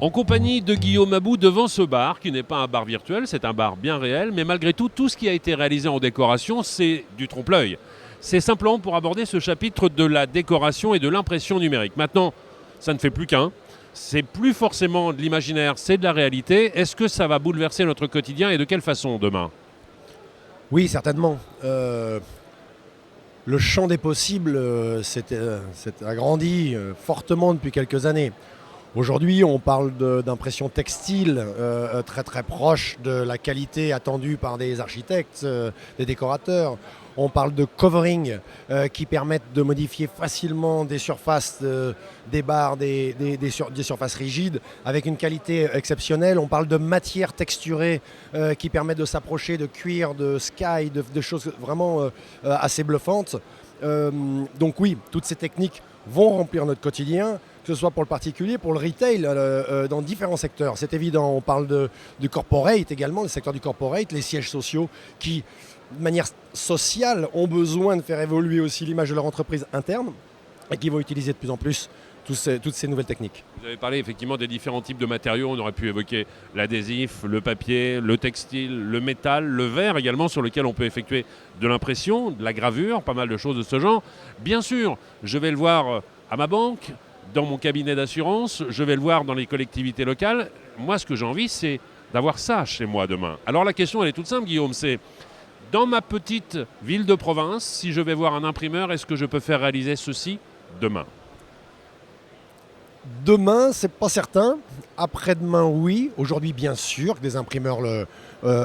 En compagnie de Guillaume Mabou devant ce bar, qui n'est pas un bar virtuel, c'est un bar bien réel, mais malgré tout, tout ce qui a été réalisé en décoration, c'est du trompe-l'œil. C'est simplement pour aborder ce chapitre de la décoration et de l'impression numérique. Maintenant, ça ne fait plus qu'un. C'est plus forcément de l'imaginaire, c'est de la réalité. Est-ce que ça va bouleverser notre quotidien et de quelle façon demain ? Oui, certainement. Le champ des possibles s'est agrandi fortement depuis quelques années. Aujourd'hui, on parle d'impression textile très très proche de la qualité attendue par des architectes, des décorateurs. On parle de covering qui permettent de modifier facilement des surfaces, des barres, des surfaces rigides avec une qualité exceptionnelle. On parle de matières texturées qui permettent de s'approcher de cuir, de sky, de choses vraiment assez bluffantes. Donc oui, toutes ces techniques vont remplir notre quotidien, que ce soit pour le particulier, pour le retail, dans différents secteurs. C'est évident, on parle du corporate également, le secteur du corporate, les sièges sociaux qui, de manière sociale, ont besoin de faire évoluer aussi l'image de leur entreprise interne et qui vont utiliser de plus en plus toutes ces nouvelles techniques. Vous avez parlé effectivement des différents types de matériaux. On aurait pu évoquer l'adhésif, le papier, le textile, le métal, le verre également, sur lequel on peut effectuer de l'impression, de la gravure, pas mal de choses de ce genre. Bien sûr, je vais le voir à ma banque, dans mon cabinet d'assurance, je vais le voir dans les collectivités locales. Moi, ce que j'ai envie, c'est d'avoir ça chez moi demain. Alors la question, elle est toute simple, Guillaume, c'est dans ma petite ville de province, si je vais voir un imprimeur, est-ce que je peux faire réaliser ceci demain ? Demain, c'est pas certain. Après-demain, oui. Aujourd'hui, bien sûr, que des imprimeurs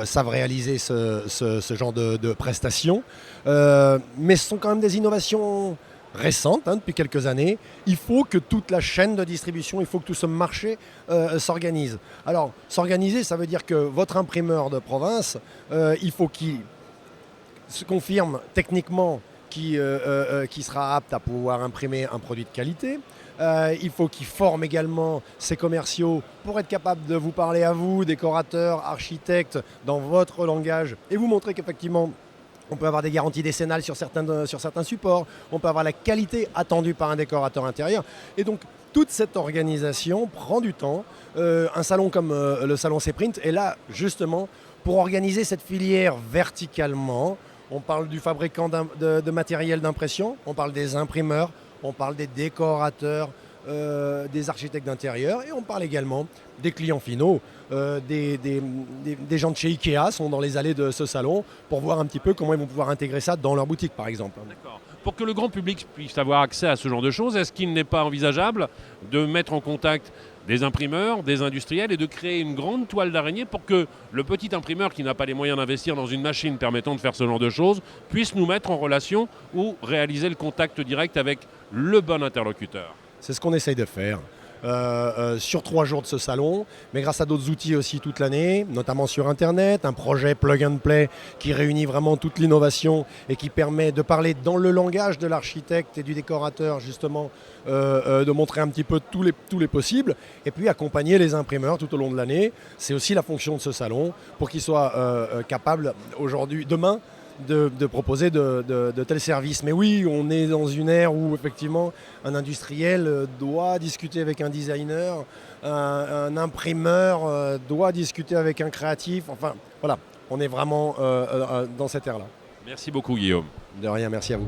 savent réaliser ce genre de prestations. Mais ce sont quand même des innovations récentes, depuis quelques années. Il faut que toute la chaîne de distribution, il faut que tout ce marché s'organise. Alors, s'organiser, ça veut dire que votre imprimeur de province, il faut qu'il se confirme techniquement qui sera apte à pouvoir imprimer un produit de qualité. Il faut qu'il forme également ses commerciaux pour être capable de vous parler à vous, décorateurs, architectes, dans votre langage et vous montrer qu'effectivement, on peut avoir des garanties décennales sur certains supports, on peut avoir la qualité attendue par un décorateur intérieur. Et donc, toute cette organisation prend du temps. Un salon comme le salon C-Print est là justement pour organiser cette filière verticalement. On parle du fabricant de matériel d'impression, on parle des imprimeurs, on parle des décorateurs, des architectes d'intérieur et on parle également des clients finaux. Des gens de chez Ikea sont dans les allées de ce salon pour voir un petit peu comment ils vont pouvoir intégrer ça dans leur boutique par exemple. D'accord. Pour que le grand public puisse avoir accès à ce genre de choses, est-ce qu'il n'est pas envisageable de mettre en contact des imprimeurs, des industriels et de créer une grande toile d'araignée pour que le petit imprimeur qui n'a pas les moyens d'investir dans une machine permettant de faire ce genre de choses puisse nous mettre en relation ou réaliser le contact direct avec le bon interlocuteur ? C'est ce qu'on essaye de faire. Sur 3 jours de ce salon, mais grâce à d'autres outils aussi toute l'année, notamment sur Internet, un projet Plug and Play qui réunit vraiment toute l'innovation et qui permet de parler dans le langage de l'architecte et du décorateur justement, de montrer un petit peu tous les possibles et puis accompagner les imprimeurs tout au long de l'année. C'est aussi la fonction de ce salon pour qu'ils soient capables demain, de proposer de tels services. Mais oui, on est dans une ère où effectivement un industriel doit discuter avec un designer, un imprimeur doit discuter avec un créatif. Enfin voilà, on est vraiment dans cette ère-là. Merci beaucoup Guillaume. De rien, merci à vous.